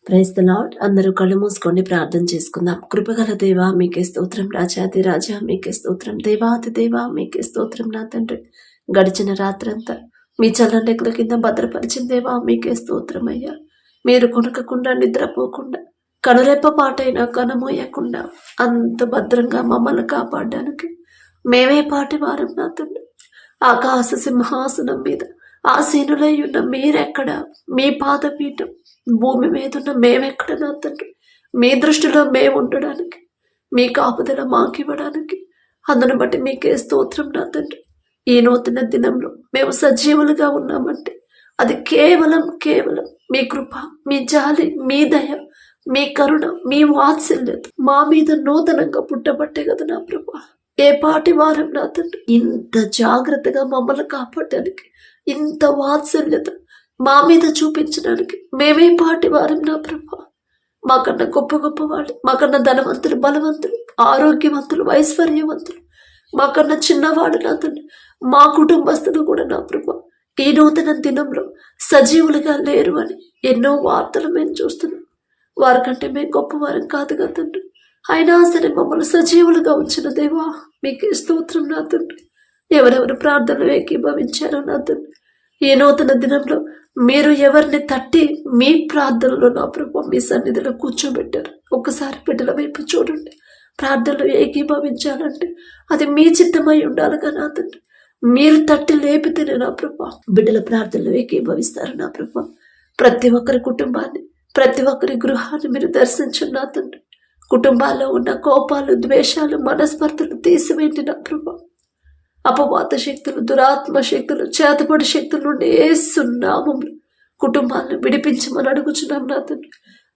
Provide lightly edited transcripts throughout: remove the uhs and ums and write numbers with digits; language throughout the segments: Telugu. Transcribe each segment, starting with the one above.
Praise the lord. అందరూ కళ్ళు మూసుకొని ప్రార్థన చేసుకుందాం. కృపగల దేవా మీకే స్తోత్రం, రాజాది రాజా మీకే స్తోత్రం, దేవాది దేవా మీకే స్తోత్రం. నా తండ్రి, గడిచిన రాత్రంతా మీ చల్లని రెక్కల కింద భద్రపరిచిన దేవా మీకే స్తోత్రం అయ్యా. మీరు కొనకకుండా నిద్రపోకుండా కనురెప్ప పాటైనా కనమోయకుండా అంత భద్రంగా మమ్మల్ని కాపాడడానికి మేమే పాటి వారం. నా తండ్రి, ఆకాశ సింహాసనం మీద ఆసీనులై ఉన్న మీరెక్కడ, మీ పాదపీఠం భూమి మీద ఉన్న మేమెక్కడ నా తండ్రి. మీ దృష్టిలో మేము ఉండడానికి, మీ కాపుదల మాకివ్వడానికి, అందును బట్టి మీకే స్తోత్రం నా తండ్రి. ఈ నూతన దినంలో మేము సజీవులుగా ఉన్నామంటే అది కేవలం మీ కృప, మీ జాలి, మీ దయ, మీ కరుణ, మీ వాత్సల్యత మా మీద నూతనంగా పుట్టబట్టే కదా నా ప్రభా. ఏ పాటి వారం నా తండ్రి, ఇంత జాగ్రత్తగా మమ్మల్ని కాపాడడానికి, ఇంత వాత్సల్యత మా మీద చూపించడానికి మేమే పాటి వారం నా ప్రభా. మాకన్నా గొప్ప గొప్ప వాళ్ళు, మాకన్నా ధనవంతులు, బలవంతులు, ఆరోగ్యవంతులు, ఐశ్వర్యవంతులు, మాకన్నా చిన్నవాడు నా తండ్రి, మా కుటుంబస్తులు కూడా నా ప్రభా ఈ నూతన దినంలో సజీవులుగా లేరు అని ఎన్నో వార్తలు మేము చూస్తున్నాం. వారికంటే మేము గొప్పవారం కాదు కదా తండ్రి. అయినా సరే మమ్మల్ని సజీవులుగా ఉంచిన దేవా మీకే స్తోత్రం నా తండ్రి. ఎవరెవరు ప్రార్థనలు ఏకీభవించారో నా తండ్రి, ఈ నూతన దినంలో మీరు ఎవరిని తట్టి మీ ప్రార్థనలో నా ప్రభు మీ సన్నిధిలో కూర్చోబెట్టారు. ఒక్కసారి బిడ్డల వైపు చూడండి. ప్రార్థనలు ఏకీభవించాలంటే అది మీ చిత్తమై ఉండాలిగా నా తండ్రి. మీరు తట్టి లేపితేనే నా ప్రభు బిడ్డల ప్రార్థనలు ఏకీభవిస్తారు నా ప్రభు. ప్రతి ఒక్కరి కుటుంబాన్ని, ప్రతి ఒక్కరి గృహాన్ని మీరు దర్శించండి నా తండ్రి. కుటుంబాల్లో ఉన్న కోపాలు, ద్వేషాలు, మనస్పర్ధలు తీసివేయండి నా ప్రభు. అపవాద శక్తులు, దురాత్మ శక్తులు, చేతపడి శక్తుల నుండి ఏసునామములో కుటుంబాలను విడిపించమని అడుగుచున్నాం నా తండ్రి.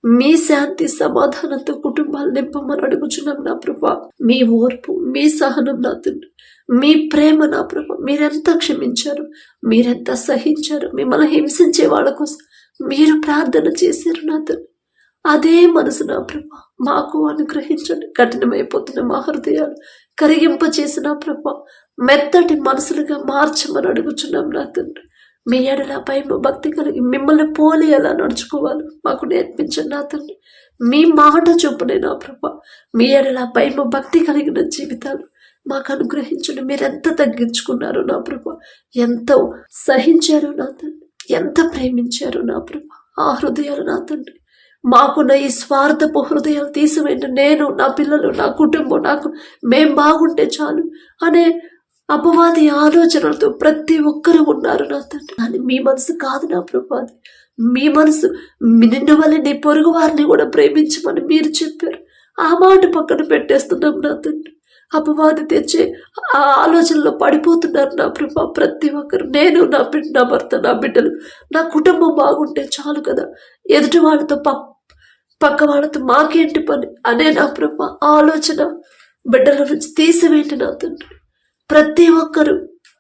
మీ శాంతి సమాధానంతో కుటుంబాలు నింపమని అడుగుచున్నాం నా ప్రభా. మీ ఓర్పు, మీ సహనం నా తండ్రి, మీ ప్రేమ నా ప్రభా, మీరెంత క్షమించారు, మీరెంత సహించారు. మిమ్మల్ని హింసించే వాళ్ళ కోసం మీరు ప్రార్థన చేశారు నా తండ్రి. అదే మనసు నా ప్రభా మాకు అనుగ్రహించండి. కఠినమైపోతున్న మా హృదయాలు కరిగింప చేసిన ప్రభా మెత్తటి మనసులుగా మార్చమని అడుగుచున్నాం నా తండ్రి. మీ ఎడల భయం భక్తి కలిగి మిమ్మల్ని పోలి ఎలా నడుచుకోవాలి మాకు నేర్పించండి నా తండ్రి. మీ మాట చొప్పునే నా ప్రభా మీ ఎడల భయం భక్తి కలిగిన జీవితాలు మాకు అనుగ్రహించండి. మీరెంత తగ్గించుకున్నారు నా ప్రభా, ఎంత సహించారు నా తండ్రి, ఎంత ప్రేమించారు నా ప్రభా. ఆ హృదయాలు నా తండ్రి, మాకున్న ఈ స్వార్థపు హృదయాలు తీసివేయండి. నేను, నా పిల్లలు, నా కుటుంబం, మేం బాగుంటే చాలు అనే అపవాది ఆలోచనలతో ప్రతి ఒక్కరు ఉన్నారు నా తండ్రి. కానీ మీ మనసు కాదు నా ప్రభా. మీ మనసు నిన్ను వల్ల నీ పొరుగు వారిని కూడా ప్రేమించమని మీరు చెప్పారు. ఆ మాట పక్కన పెట్టేస్తున్నాం నా తండ్రి. అపవాది తెచ్చే ఆ ఆలోచనలో పడిపోతున్నారు నా ప్రభా ప్రతి ఒక్కరు. నేను, నా భర్త, నా బిడ్డలు, నా కుటుంబం బాగుంటే చాలు కదా, ఎదుటి వాళ్ళతో పక్క వాళ్ళతో మాకేంటి పని అనే నా ప్రభా ఆలోచన బిడ్డల నుంచి తీసివేయండి నా తండ్రి. ప్రతి ఒక్కరూ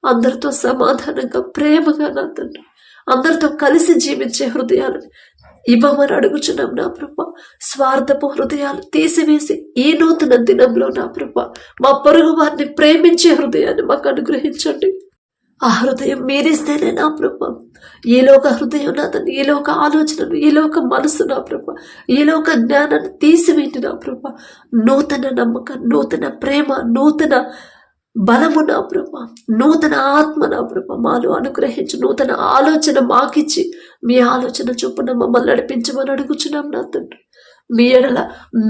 అందరితో సమాధానంగా, ప్రేమగా నా తండ్రి, అందరితో కలిసి జీవించే హృదయాలు ఇవ్వమని అడుగుచున్నాం నా ప్రభా. స్వార్థపు హృదయాలు తీసివేసి ఈ నూతన దినంలో నా ప్రభా మా పొరుగు వారిని ప్రేమించే హృదయాన్ని మాకు అనుగ్రహించండి. ఆ హృదయం మీరిస్తేనే నా ప్రభా ఈ లోక హృదయం నా తండ్రి, ఈ లోక ఆలోచనలు, ఈ లోక మనసు నా ప్రభా, ఈ లోక జ్ఞానాన్ని తీసివేయండి నా ప్రభా. నూతన నమ్మకం, నూతన ప్రేమ, నూతన బలము నా ప్రభా, నూతన ఆత్మ నా ప్రభా మాలో అనుగ్రహించి, నూతన ఆలోచన మాకిచ్చి మీ ఆలోచన చొప్పున మమ్మల్ని నడిపించమని అడుగుచున్నాం నా తండ్రి. మీ ఎడల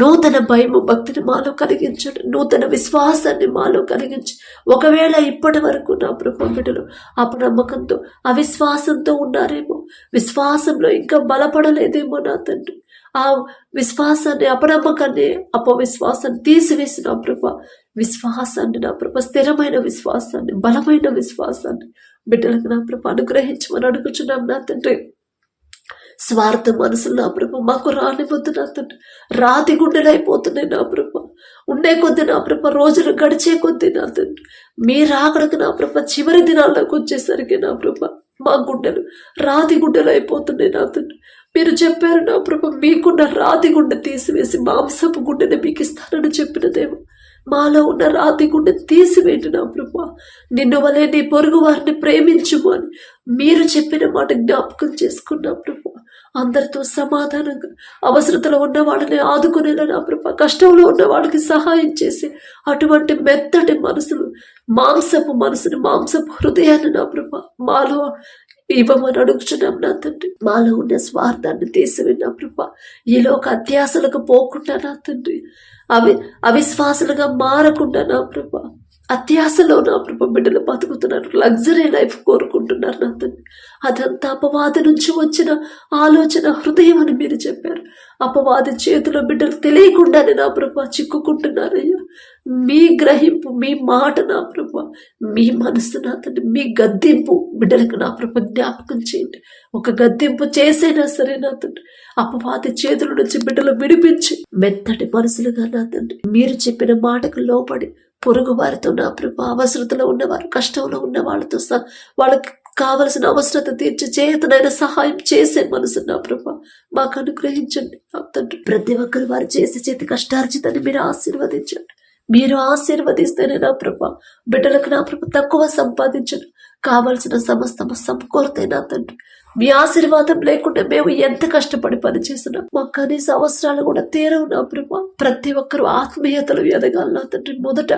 నూతన భయము భక్తిని మాలో కలిగించండి, నూతన విశ్వాసాన్ని మాలో కలిగించి, ఒకవేళ ఇప్పటి వరకు నా ప్రభా బిడ్డలు అపనమ్మకంతో, అవిశ్వాసంతో ఉన్నారేమో, విశ్వాసంలో ఇంకా బలపడలేదేమో నా తండ్రి, ఆ విశ్వాసాన్ని, అపనమ్మకాన్ని, అపవిశ్వాసాన్ని తీసివేసి నా ప్రభా విశ్వాసాన్ని నా ప్రభా, స్థిరమైన విశ్వాసాన్ని, బలమైన విశ్వాసాన్ని బిడ్డలకు నా ప్రభా అనుగ్రహించమని అడుగుచున్నాం నా తండ్రి. స్వార్థ మనసులు నా ప్రభా మాకు రానివద్దు నా తండ్రి. రాతి గుండెలైపోతున్నాయి నా ప్రభా. ఉండే కొద్ది నా ప్రభా, రోజులు గడిచే కొద్ది నా తండ్రి, మీరు రాకడకు నా ప్రభా చివరి దినాల్లోకి వచ్చేసరికి నా ప్రభా మా గుండెలు రాతి గుండెలు అయిపోతున్నాయి నా తండ్రి. మీరు చెప్పారు నా ప్రభా మీకున్న రాతి గుండె తీసివేసి మాంసపు గుండెని మీకు ఇస్తానని చెప్పినదేమో. మాలో ఉన్న రాతి గుండె తీసివేయండి నా ప్రభా. నిన్ను వలె నీ పొరుగు వారిని ప్రేమించుము అని మీరు చెప్పిన మాట జ్ఞాపకం చేసుకున్నా ప్రభా. అందరితో సమాధానంగా అవసరతలో ఉన్న వాళ్ళని ఆదుకునేలా నా ప్రభ, కష్టంలో ఉన్న వాళ్ళకి సహాయం చేసి అటువంటి మెత్తటి మనసులు, మాంసపు మనసుని, మాంసపు హృదయాన్ని నా ప్రభ మాలో ఇవ్వమని అడుగుచున్నాం నా తండ్రి. మాలో ఉన్న స్వార్థాన్ని తీసివి నా ప్రభ, ఈలోక అత్యాసలకు పోకుండా నా తండ్రి, అవిశ్వాసులుగా మారకుండా నా ప్రభ, అత్యాశలో నా ప్రభ బిడ్డలు బతుకుతున్నారు, లగ్జరీ లైఫ్ కోరుకుంటున్నారు నా తండ్రి. అదంతా అపవాది నుంచి వచ్చిన ఆలోచన, హృదయం అని మీరు చెప్పారు. అపవాది చేతిలో బిడ్డలు తెలియకుండానే నా ప్రభ చిక్కుకుంటున్నారయ్యా. మీ గ్రహింపు, మీ మాట నా ప్రభ, మీ మనసు నా తండ్రి, మీ గద్దింపు బిడ్డలకు నా ప్రభ జ్ఞాపకం చేయండి. ఒక గద్దింపు చేసైనా సరే నా తండ్రి, అపవాది చేతుల నుంచి బిడ్డలు విడిపించి మెత్తటి మనసులుగా నా తండ్రి, మీరు చెప్పిన మాటకు లోపడి పొరుగు వారితో నా ప్రభ, అవసరతలో ఉన్నవారు, కష్టంలో ఉన్న వాళ్ళతో వాళ్ళకి కావలసిన అవసరత తీర్చి చేతనైన సహాయం చేసే మనసు నా ప్రభ మాకు అనుగ్రహించండి నా తండ్రి. ప్రతి ఒక్కరు వారు చేసే చేతి కష్టార్జితాన్ని మీరు ఆశీర్వదించండి. మీరు ఆశీర్వదిస్తేనే నా ప్రభ బిడ్డలకు నా ప్రభ తక్కువ సంపాదించను, కావలసిన సమస్త సమకూరుతాయి నా తండ్రి. మీ ఆశీర్వాదం లేకుండా మేము ఎంత కష్టపడి పనిచేసినా మా కనీస అవసరాలు కూడా తీరవు నా ప్రభ. ప్రతి ఒక్కరూ ఆత్మీయతలు ఎదగాలి నా తండ్రి. మొదట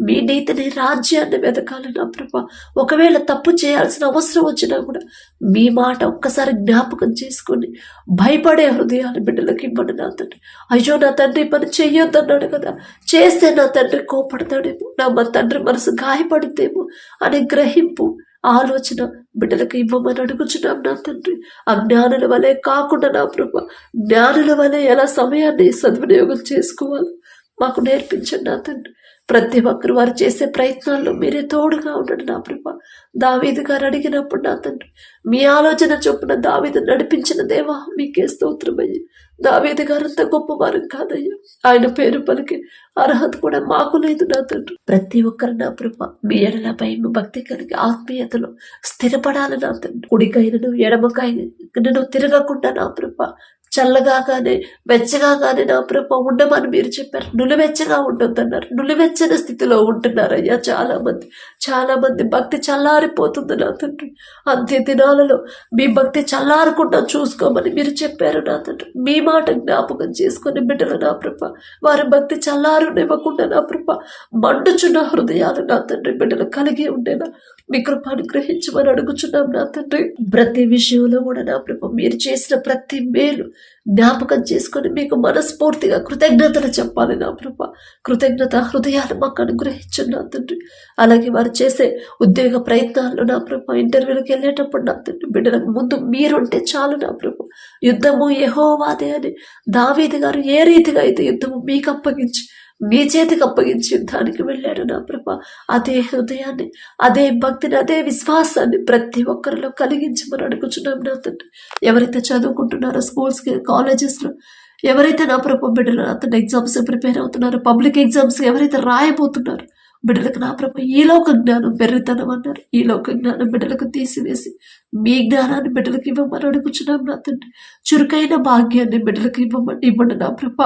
మీ నీతిని, రాజ్యాన్ని వెతకాలి నా ప్రభ. ఒకవేళ తప్పు చేయాల్సిన అవసరం వచ్చినా కూడా మీ మాట ఒక్కసారి జ్ఞాపకం చేసుకొని భయపడే హృదయాన్ని బిడ్డలకు ఇవ్వండి నా తండ్రి. అయ్యో నా తండ్రి పని చెయ్యొద్దన్నాడు కదా, చేస్తే నా తండ్రి కోపడతాడేమో, మా తండ్రి మనసు గాయపడితేమో అనే గ్రహింపు, ఆలోచన బిడ్డలకు ఇవ్వమని అడుగుచున్నాం నా తండ్రి. అజ్ఞానుల వలె కాకుండా నా ప్రభ, జ్ఞానుల వలె ఎలా సమయాన్ని సద్వినియోగం చేసుకోవాలి మాకు నేర్పించండి నా తండ్రి. ప్రతి ఒక్కరు వారు చేసే ప్రయత్నాల్లో మీరే తోడుగా ఉండండి నా ప్రభ. దావీదు గారు అడిగినప్పుడు నా తండ్రి, మీ ఆలోచన చొప్పున దావీదు నడిపించిన దేవా మీకే స్తోత్రమయ్యా. దావీదు గారు అంత గొప్పవారు కాదయ్యా, ఆయన పేరు పలికి అర్హత కూడా మాకు లేదు నా తండ్రి. ప్రతి ఒక్కరు నా ప్రభ మీ ఎడల భయం, భక్తి కలిగి ఆత్మీయతలో స్థిరపడాలి నా తండ్రి. కుడికైనను ఎడమకైనను తిరగకుండా నా ప్రభ చల్లగానే వెచ్చగానే నా ప్రభ ఉండమని మీరు చెప్పారు. నులివెచ్చగా ఉండొద్దన్నారు, నులివెచ్చని స్థితిలో ఉంటున్నారయ్యా చాలా మంది భక్తి చల్లారిపోతుంది నా తండ్రి. అంత్య దినాలలో మీ భక్తి చల్లారకుండా చూసుకోమని మీరు చెప్పారు నా తండ్రి. మీ మాట జ్ఞాపకం చేసుకుని బిడ్డలు నా ప్రభ వారి భక్తి చల్లారునివ్వకుండా నా ప్రభ మండుచున్న హృదయాలు నా తండ్రి బిడ్డలు కలిగి ఉండేలా మీ కృపను గ్రహించమని అడుగుచున్నాం నా తండ్రి. ప్రతి విషయంలో కూడా నా ప్రభ మీరు చేసిన ప్రతి మేలు జ్ఞాపకం చేసుకొని మీకు మనస్ఫూర్తిగా కృతజ్ఞతలు చెప్పాలి నా ప్రభ. కృతజ్ఞత హృదయాలు మాకు అనుగ్రహించండి నా తండ్రి. అలాగే వారు చేసే ఉద్యోగ ప్రయత్నాల్లో నా ప్రభ, ఇంటర్వ్యూలకు వెళ్ళేటప్పుడు నా తండ్రి బిడ్డలకు ముందు మీరుంటే చాలు నా ప్రభ. యుద్ధము యెహోవాదే అని దావీదు గారు ఏ రీతిగా అయితే యుద్ధము మీకు అప్పగించి మీ చేతికి అప్పగించి యుద్ధానికి వెళ్ళాడు నా ప్రభ, అదే హృదయాన్ని, అదే భక్తిని, అదే విశ్వాసాన్ని ప్రతి ఒక్కరిలో కలిగించమని అడుగుచున్నాం నా తండ్రి. ఎవరైతే చదువుకుంటున్నారో స్కూల్స్కి, కాలేజెస్లో, ఎవరైతే నా ప్రభ బిడ్డలు అతను ఎగ్జామ్స్ ప్రిపేర్ అవుతున్నారు, పబ్లిక్ ఎగ్జామ్స్ ఎవరైతే రాయబోతున్నారు బిడ్డలకు నా ప్రభ ఈ లోక జ్ఞానం పెర్రితనం అన్నారు, ఈ లోక జ్ఞానం బిడ్డలకు తీసివేసి మీ జ్ఞానాన్ని బిడ్డలకు ఇవ్వమని అడుగుచున్నాం నా తండ్రి. చురుకైన భాగ్యాన్ని బిడ్డలకు ఇవ్వండి నా ప్రభ.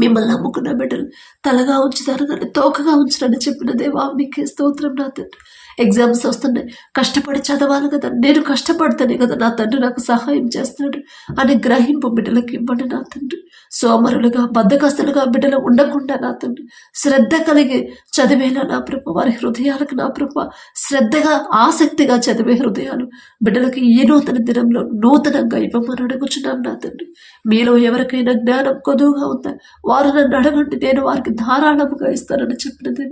మిమ్మల్ని నమ్ముకున్న బిడ్డలు తలగా ఉంచుతారు కానీ తోకగా ఉంచురని చెప్పిన దేవా మీకే స్తోత్రం నా తండ్రి. ఎగ్జామ్స్ వస్తున్నాయి, కష్టపడి చదవాలి కదా, నేను కష్టపడితేనే కదా నా తండ్రి నాకు సహాయం చేస్తాడు అని గ్రహింపు బిడ్డలకు ఇవ్వండి నా తండ్రి. సోమరులుగా, బద్ధకస్తులుగా బిడ్డలు ఉండకుండా నా తండ్రి శ్రద్ధ కలిగి చదివేలా నా ప్రభ వారి హృదయాలకు నా ప్రభ శ్రద్ధగా, ఆసక్తిగా చదివే హృదయాలు బిడ్డలకి ఈ నూతన దినంలో నూతనంగా ఇవ్వమని అడుగుచున్నాం నా తండ్రి. మీలో ఎవరికైనా జ్ఞానం కొదువుగా ఉందా వారు నన్ను అడగండి, నేను వారికి ధారాళముగా ఇస్తానని చెప్పినది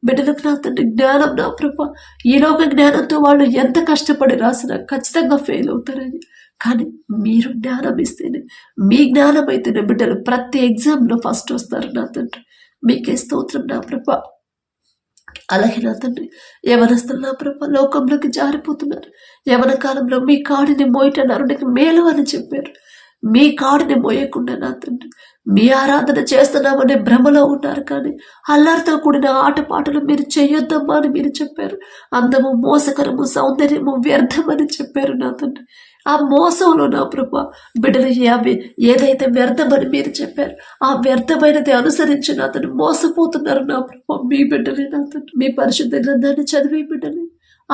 బిడ్డలకు నా తండ్రి. జ్ఞానం నా ప్రభ, ఈలోక జ్ఞానంతో వాళ్ళు ఎంత కష్టపడి రాసినా ఖచ్చితంగా ఫెయిల్ అవుతారని, కానీ మీరు జ్ఞానం ఇస్తేనే, మీ జ్ఞానం అయితేనే బిడ్డలు ప్రతి ఎగ్జామ్లో ఫస్ట్ వస్తారు నా తండ్రి. మీకే స్తోత్రం నా ప్రభ. అలాగే నా తండ్రి యవనస్తులు నా ప్రభ లోకంలోకి జారిపోతున్నారు. యవన కాలంలో మీ కాడిని మోయటన్నారు, నీకు మేలు అని చెప్పారు. మీ కాడిని మోయకుండా నా తండ్రి మీ ఆరాధన చేస్తున్నామనే భ్రమలో ఉన్నారు, కానీ అల్లరితో కూడిన ఆటపాటలు మీరు చెయ్యొద్దమ్మా అని మీరు చెప్పారు. అందము, మోసకరము, సౌందర్యము వ్యర్థమని చెప్పారు నా తండ్రి. ఆ మోసంలో నా ప్రభ బిడ్డలు ఏదైతే వ్యర్థమని మీరు చెప్పారు ఆ వ్యర్థమైనది అనుసరించి నా తండ్రి మోసపోతున్నారు నా ప్రభ. మీ బిడ్డలే నా తండ్రి, మీ పరిశుద్ధ గ్రంథాన్ని చదివే బిడ్డలే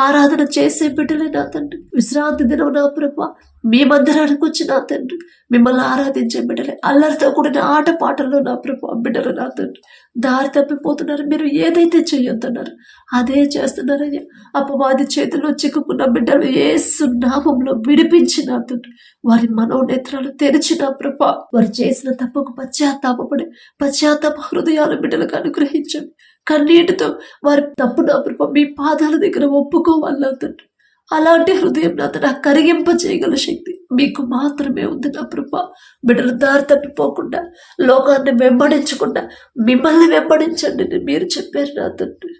ఆరాధన చేసే బిడ్డలే నా తండ్రి. విశ్రాంతి దినం నా ప్రభా మీ మందిరానికి వచ్చి నా తండ్రి మిమ్మల్ని ఆరాధించే బిడ్డలే. అల్లరితో కూడిన ఆట పాటల్లో నా ప్రభా బిడ్డలు నా తండ్రి దారి తప్పిపోతున్నారు. మీరు ఏదైతే చెయ్యొద్దన్నారు అదే చేస్తున్నారయ్యా. అపవాది చేతిలో చిక్కుకున్న బిడ్డలు యేసు నామంలో విడిపించి నా తండ్రి వారి మనోనేత్రాలు తెరిచిన ప్రభా వారు చేసిన తప్పుకు పశ్చాత్తాప హృదయాల బిడ్డలకు అనుగ్రహించండి. కన్నీటితో వారి తప్పు నా ప్రభా మీ పాదాల దగ్గర ఒప్పుకోవాలి నా తండ్రి. అలాంటి హృదయం నా తండ్రి కరిగింప చేయగల శక్తి మీకు మాత్రమే ఉంది నా ప్రభా. బిడ్డలు దారి తప్పిపోకుండా లోకాన్ని వెంబడించకుండా మిమ్మల్ని వెంబడించండి మీరు చెప్పారు నా తండ్రి.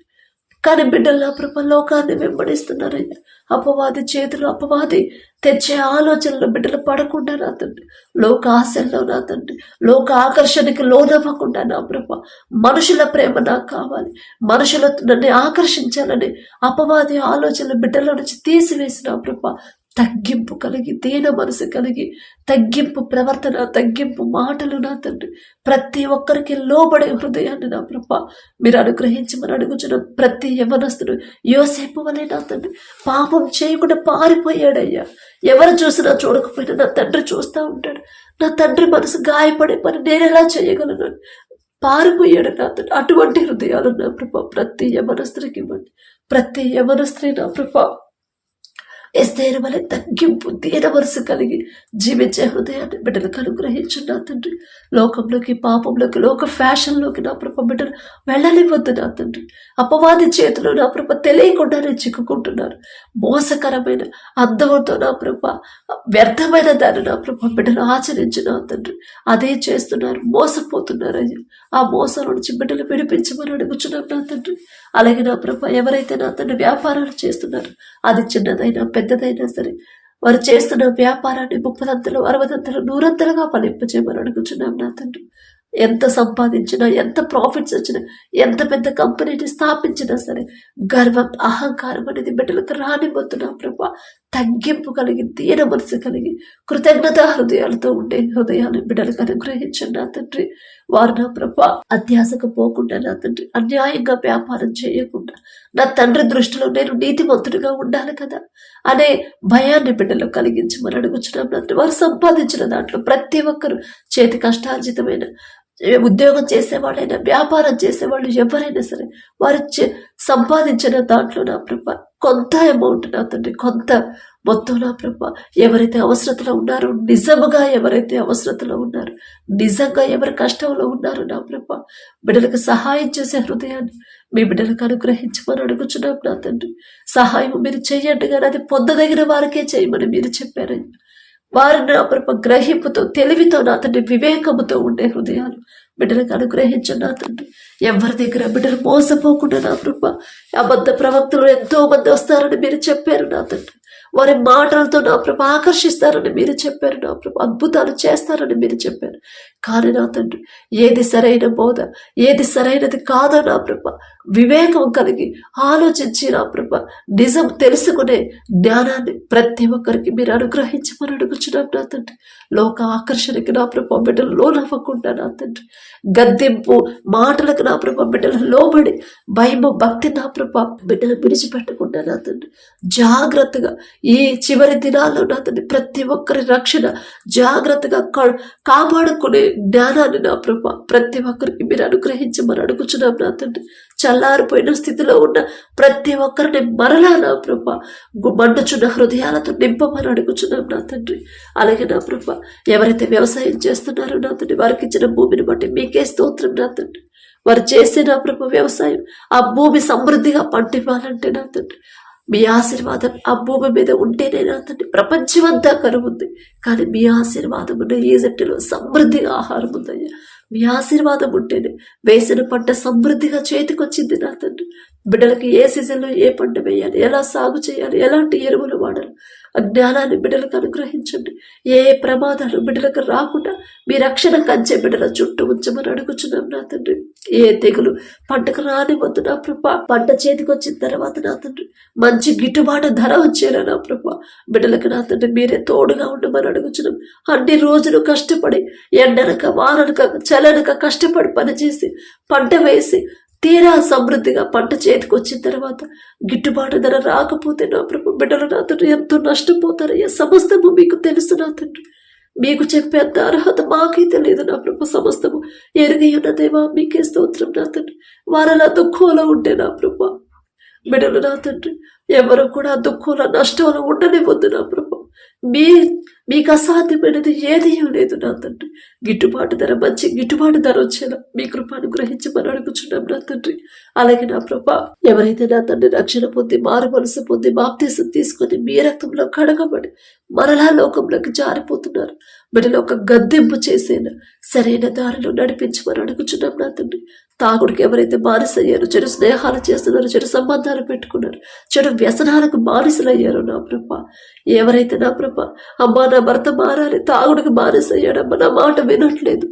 కానీ బిడ్డలు నా ప్రభా లోకాన్ని వెంబడిస్తున్నారయ్యా. అపవాది చేతులు అపవాది తెచ్చే ఆలోచనలు బిడ్డలు పడకుండా నా తండ్రి లోక ఆశల్లో నా తండ్రి లోక ఆకర్షణకి లోనవ్వకుండా నా ప్రభా మనుషుల ప్రేమ నాకు కావాలి, మనుషుల నన్ను ఆకర్షించాలని అపవాది ఆలోచనలు బిడ్డల నుంచి తీసివేసిన ప్రభా తగ్గింపు కలిగి దీన మనసు కలిగి తగ్గింపు ప్రవర్తన తగ్గింపు మాటలు నా తండ్రి ప్రతి ఒక్కరికి లోబడే హృదయాన్ని నా ప్రభా మీరు అనుగ్రహించమని అడుగుచున్న ప్రతి యవనస్తుడు యోసేపు వలె నా తండ్రి పాపం చేయకుండా పారిపోయాడయ్యా. ఎవరు చూసినా చూడకపోయినా నా తండ్రి చూస్తూ ఉంటాడు. నా తండ్రి మనసు గాయపడే పని నేను ఎలా చేయగలను పారిపోయాడు నా తండ్రి. అటువంటి హృదయాలు నా ప్రభా ప్రతి యవనస్తుడికి ఇవ్వండి. ప్రతి యవనస్త్రీ నా ప్రభా ఎస్తేరు వలె తగ్గింపు దీన మనసు కలిగి జీవించే హృదయాన్ని బిడ్డలకు అనుగ్రహించు నా తండ్రి. లోకంలోకి పాపంలోకి లోక ఫ్యాషన్లోకి నా ప్రభ బిడ్డలు వెళ్ళనివ్వద్దు నా తండ్రి. అపవాది చేతిలో నా ప్రభ తెలియకుండానే చిక్కుకుంటున్నారు. మోసకరమైన అందమంతో నా ప్రభ వ్యర్థమైన దాన్ని నా ప్రభ బిడ్డలు ఆచరించి నా తండ్రి అదే చేస్తున్నారు, మోసపోతున్నారు. అయ్యా ఆ మోసం నుంచి బిడ్డలు విడిపించమని అడుగుచున్నాం నా తండ్రి. అలాగే నా ప్రభ ఎవరైతే నా తండ్రి వ్యాపారాలు చేస్తున్నారు అది చిన్నదైనా పెద్దదైనా సరే వారు చేస్తున్న వ్యాపారాన్ని 30 60 100 ఫలింపచేయమని అడుగుచున్నాం నా తండ్రి. ఎంత సంపాదించినా ఎంత ప్రాఫిట్స్ వచ్చినా ఎంత పెద్ద కంపెనీని స్థాపించినా సరే గర్వం అహంకారం అనేది బిడ్డలకు రానిపోతున్నా ప్రభా. తగ్గింపు కలిగి దీన మనసు కలిగి కృతజ్ఞత హృదయాలతో ఉండే హృదయాన్ని బిడ్డలకు అనుగ్రహించండి నా తండ్రి. వారు నా ప్రభా అత్యాశకు పోకుండా నా తండ్రి అన్యాయంగా వ్యాపారం చేయకుండా నా తండ్రి దృష్టిలో నేను నీతిమంతుడిగా ఉండాలి కదా అనే భయాన్ని బిడ్డలు కలిగించమని అడుగుచున్నాం నా తండ్రి. వారు సంపాదించిన దాంట్లో ప్రతి ఒక్కరు చేతి కష్టార్జితమైన ఉద్యోగం చేసేవాళ్ళైనా వ్యాపారం చేసేవాళ్ళు ఎవరైనా సరే వారు సంపాదించిన దాంట్లో నా ప్రభ కొంత అమౌంట్ నా తండ్రి కొంత మొత్తం నా ప్రభ ఎవరైతే అవసరతలో ఉన్నారో నిజముగా ఎవరైతే అవసరతలో ఉన్నారో నిజంగా ఎవరి కష్టంలో ఉన్నారో నా ప్రభ బిడ్డలకు సహాయం చేసే హృదయాన్ని మీ బిడ్డలకు అనుగ్రహించమని అడుగుచున్నాం నా తండ్రి. సహాయం మీరు చేయండి కానీ అది పొందదగిన వారికే చేయమని మీరు చెప్పారు. వారు నా ప్రభ గ్రహింపుతో తెలివితో నా తండ్రి వివేకముతో ఉండే హృదయాలు బిడ్డలకు అనుగ్రహించండి నా తండ్రి. ఎవరి దగ్గర బిడ్డలు మోసపోకుండా నా ప్రభ అబద్ధ ప్రవక్తలు ఎంతో మంది వస్తారని మీరు చెప్పారు నా తండ్రి. వారి మాటలతో నా ప్రభ ఆకర్షిస్తారని మీరు చెప్పారు నా ప్రభ. అద్భుతాలు చేస్తారని మీరు చెప్పారు. కానీ నా తండ్రి ఏది సరైన బోధ ఏది సరైనది కాదో నా ప్రభ వివేకం కలిగి ఆలోచించి నా ప్రభ నిజం తెలుసుకునే జ్ఞానాన్ని ప్రతి ఒక్కరికి మీరు అనుగ్రహించమని అడుగుచున్నాం నా తండ్రి. లోక ఆకర్షణకి నా ప్రభ బిడ్డలు లోనవ్వకుండా నా తండ్రి గద్దెంపు మాటలకు నా ప్రభ బిడ్డలు లోబడి భయము భక్తి నా ప్రభ బిడ్డలు విడిచిపెట్టకుండా నా తండ్రి జాగ్రత్తగా ఈ చివరి దినాల్లో నా తండ్రి ప్రతి ఒక్కరి రక్షణ జాగ్రత్తగా కాపాడుకునే జ్ఞానాన్ని నా ప్రభ ప్రతి ఒక్కరికి మీరు అనుగ్రహించమని అడుగుచున్నాం నా తండ్రి. చల్లారిపోయిన స్థితిలో ఉన్న ప్రతి ఒక్కరిని మరలా నా ప్రభ మండుచున్న హృదయాలతో నింపమని అడుగుచున్నాం నా తండ్రి. అలాగే నా ప్రభ ఎవరైతే వ్యవసాయం చేస్తున్నారో నా తండ్రి వారికి ఇచ్చిన భూమిని బట్టి మీకే స్తోత్రం నా తండ్రి. వారు చేసే నా ప్రభ వ్యవసాయం ఆ భూమి సమృద్ధిగా పండివ్వాలంటే నా తండ్రి మీ ఆశీర్వాదం ఆ భూమి మీద ఉంటేనే నా తండ్రి ప్రపంచమంతా కరువుంది కానీ మీ ఆశీర్వాదం ఉన్న ఈజిప్టులో సమృద్ధిగా ఆహారం ఉందయ్యా. మీ ఆశీర్వాదం ఉంటేనే వేసిన పంట సమృద్ధిగా చేతికొచ్చింది నా తండ్రి. బిడ్డలకి ఏ సీజన్లో ఏ పంట వేయాలి ఎలా సాగు చేయాలి ఎలాంటి ఎరువులు వాడాలి ఆ జ్ఞానాన్ని బిడ్డలకు అనుగ్రహించండి. ఏ ప్రమాదాలు బిడ్డలకు రాకుండా మీ రక్షణ కంచే బిడ్డల చుట్టూ ఉంచమని అడుగుచున్నాం నా తండ్రి. ఏ తెగులు పంటకు రానివద్దు నా ప్రభ. పంట చేతికి వచ్చిన తర్వాత నా తండ్రి మంచి గిట్టుబాటు ధర వచ్చేలా నా ప్రభ బిడ్డలకు నా తండ్రి మీరే తోడుగా ఉండమని అడుగుచున్నాం. అన్ని రోజులు కష్టపడి ఎండనక వాననక చలనక కష్టపడి పనిచేసి పంట వేసి తీరా సమృద్ధిగా పంట చేతికి వచ్చిన తర్వాత గిట్టుబాటు ధర రాకపోతే నా ప్రభు బిడ్డలు నా తండ్రి ఎంతో నష్టపోతారయ్యా. సమస్తము మీకు తెలుసు నా తండ్రి. మీకు చెప్పేంత అర్హత మాకే తెలియదు నా ప్రభు. సమస్తము ఎరిగి ఉన్న దేవా మీకే స్తోత్రం నా తండ్రి. వారలా దుఃఖంలో ఉంటే నా ప్రభు బిడ్డలు నా తండ్రి ఎవరు కూడా దుఃఖంలో నష్టంలో ఉండనివ్వద్దు నా ప్రభు. మీకు అసాధ్యమైనది ఏదీ లేదు నా తండ్రి. గిట్టుబాటు ధర మంచి గిట్టుబాటు ధర వచ్చేలా మీ కృపను గ్రహించమని అడుగుచున్నాం నా తండ్రి. అలాగే నా ప్రభా ఎవరైతే నా తండ్రి రక్షణ పొంది మారు మనసు పొంది బాప్తీసం తీసుకొని మీ రక్తంలో కడగబడి మరలా లోకంలోకి జారిపోతున్నారు, బిడ్డలో ఒక గద్దెంపు చేసేనా సరైన దారిలో నడిపించమని అడుగుచున్నాం నా తండ్రి. తాగుడికి ఎవరైతే బానిసయ్యారో, చెడు స్నేహాలు చేస్తున్నారో, చెడు సంబంధాలు పెట్టుకున్నారు, చెడు వ్యసనాలకు బానిసలయ్యారో నా ప్రభా ఎవరైతే నా ప్రభా అమ్మా నా భర్త మారాలి, తాగుడికి బానిసయ్యాడమ్మా, నా మాట వినట్లేదు,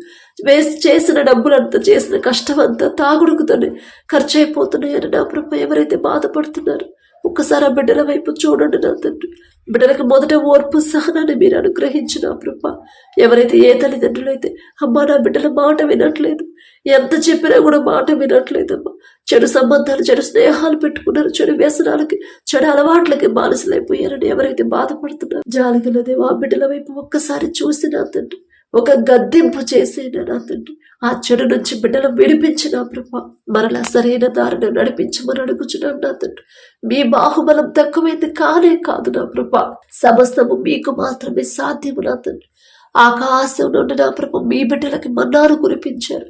చేసిన డబ్బులంతా చేసిన కష్టం అంతా తాగుడుకుతోనే ఖర్చు అయిపోతున్నాయని నా ప్రభా ఎవరైతే బాధపడుతున్నారు ఒక్కసారి ఆ బిడ్డల వైపు చూడండి నా తండ్రి. బిడ్డలకు మొదట ఓర్పు సహనాన్ని మీరు అనుగ్రహించిన ప్రభా. ఎవరైతే ఏ తల్లిదండ్రులైతే అమ్మా నా బిడ్డల మాట వినట్లేదు, ఎంత చెప్పినా కూడా మాట వినట్లేదమ్మా, చెడు సంబంధాలు చెడు స్నేహాలు పెట్టుకున్నారు, చెడు వ్యసనాలకి చెడు అలవాట్లకి బానిసలైపోయారని ఎవరైతే బాధపడుతున్నారు జాలిగల దేవా బిడ్డల వైపు ఒక్కసారి చూసి నా తండ్రి ఒక గద్దెంపు చేసేనా నా తండ్రి. ఆ చెడు నుంచి బిడ్డలు విడిపించిన ప్రభా మరలా సరైన దారిని నడిపించమని అడుగుచున్నాం నా తండ్రి. మీ బాహుబలం తక్కువైతే కానే కాదు నా ప్రభా, సమస్తము మీకు మాత్రమే సాధ్యము నా తండ్రి. ఆకాశం నుండి నా ప్రభు మీ బిడ్డలకి మన్నాను కురిపించారు,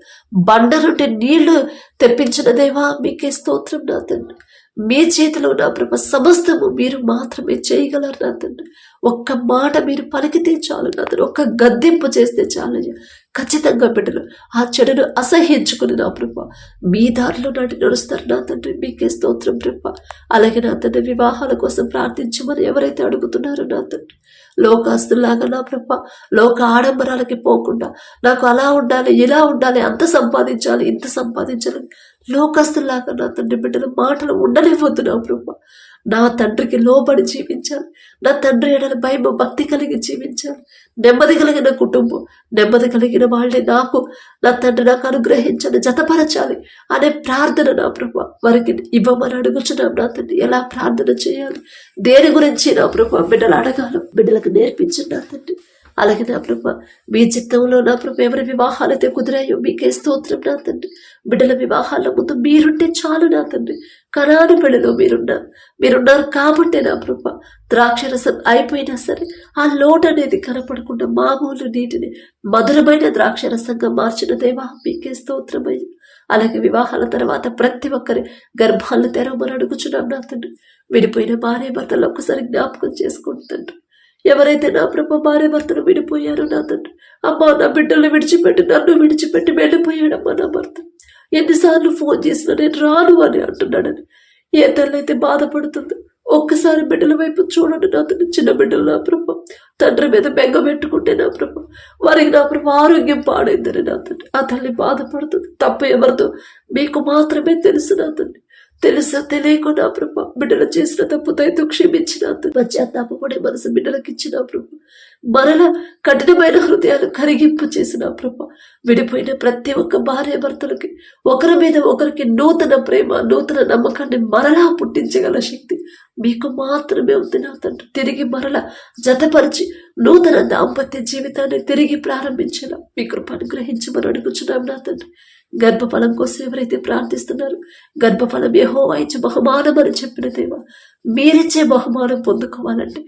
బండ నుండి నీళ్లు తెప్పించిన దేవా మీకే స్తోత్రం నా తండ్రి. మీ చేతిలో నా ప్రభు సమస్తము మీరు మాత్రమే చేయగలరు నా తండ్రి. ఒక్క మాట మీరు పలికితే చాలు నా తండ్రి, ఒక్క గద్దెంపు చేస్తే చాలు ఖచ్చితంగా బిడ్డలు ఆ చెడును అసహ్యించుకుని నా ప్రభు మీ దారిలో నడుస్తారు నా తండ్రి. మీకే స్తోత్రం ప్రభు. అలాగే నా తండ్రి వివాహాల కోసం ప్రార్థించమని ఎవరైతే అడుగుతున్నారో నా తండ్రి లోకాస్తులాగా నా ప్రభు లోక ఆడంబరాలకి పోకుండా నాకు అలా ఉండాలి ఇలా ఉండాలి అంత సంపాదించాలి ఇంత సంపాదించాలి లోకస్తులాగా నా తండ్రి బిడ్డల మాటలు ఉండలేవద్దు నా ప్రభు. నా తండ్రికి లోబడి జీవించాలి, నా తండ్రి ఎడల భయం భక్తి కలిగి జీవించాలి, నెమ్మది కలిగిన కుటుంబం నెమ్మది కలిగిన వాళ్ళే నాకు నా తండ్రి నాకు అనుగ్రహించాలి జతపరచాలి అనే ప్రార్థన నా ప్రభు వారికి ఇవ్వమని అడుగుచున్నాం నా తండ్రి. ఎలా ప్రార్థన చేయాలి, దేని గురించి నా ప్రభు బిడ్డలు అడగాలి బిడ్డలకు నేర్పించండి నా తండ్రి. అలాగే నా ప్రభు మీ చిత్తంలో నా ప్రభు ఎవరి వివాహాలైతే కుదిరాయో మీకే స్తోత్రం నా తండ్రి. బిడ్డల వివాహాల ముందు మీరుంటే చాలు నా తండ్రి. కనాని పెళ్లిలో మీరున్నారు కాబట్టి నా ప్రభు ద్రాక్షరసం అయిపోయినా సరే ఆ లోటు అనేది కనపడకుండా మామూలు నీటిని మధురమైన ద్రాక్షరసంగా మార్చిన దేవా మీకే స్తోత్రమయ్య. అలాగే వివాహాల తర్వాత ప్రతి ఒక్కరి గర్భాలను తెరవమని అడుగుచున్నాం నా తండ్రి. విడిపోయిన భార్య భర్తలు ఒక్కసారి జ్ఞాపకం చేసుకుంటుండ్రు. ఎవరైతే నా ప్రభు భార్య భర్తను విడిపోయారో నా తండ్రి అమ్మా నా బిడ్డలు విడిచిపెట్టి నన్ను విడిచిపెట్టి వెళ్ళిపోయాడమ్మా నా భర్త, ఎన్నిసార్లు ఫోన్ చేసినా నేను రాను అని అంటున్నాడని ఏ తల్లి అయితే బాధపడుతుందో ఒక్కసారి బిడ్డల వైపు చూడండి నా తండ్రి. చిన్న బిడ్డలు నా ప్రభు తండ్రి మీద బెంగ పెట్టుకుంటే నా ప్రభు వారికి నా ప్రభు ఆరోగ్యం పాడైందని నా తండ్రి ఆ తల్లి బాధపడుతుంది. తప్పు ఎవరితో మీకు మాత్రమే తెలుసు నా తండ్రి. తెలుసా తెలియకుండా ప్రభు బిడ్డలు చేసిన తప్పుతో క్షమించిన పశ్చాత్తాపడే మనసు బిడ్డలకు ఇచ్చిన ప్రభు మరలా కఠినమైన హృదయాలు కరిగింపు చేసిన ప్రభు విడిపోయిన ప్రతి ఒక్క భార్య భర్తలకి ఒకరి మీద ఒకరికి నూతన ప్రేమ నూతన నమ్మకాన్ని మరలా పుట్టించగల శక్తి మీకు మాత్రమే ఉంది నా తండ్రి. తిరిగి మరలా జతపరిచి నూతన దాంపత్య జీవితాన్ని తిరిగి ప్రారంభించేలా మీ కృపను గ్రహించమని అడుగుచున్నాం నా తండ్రి. గర్భఫలం కోసం ఎవరైతే ప్రార్థిస్తున్నారో గర్భఫలం యెహోవా ఇచ్చే బహుమానం అని చెప్పిన దేవా మీరిచ్చే బహుమానం పొందుకోవాలంటే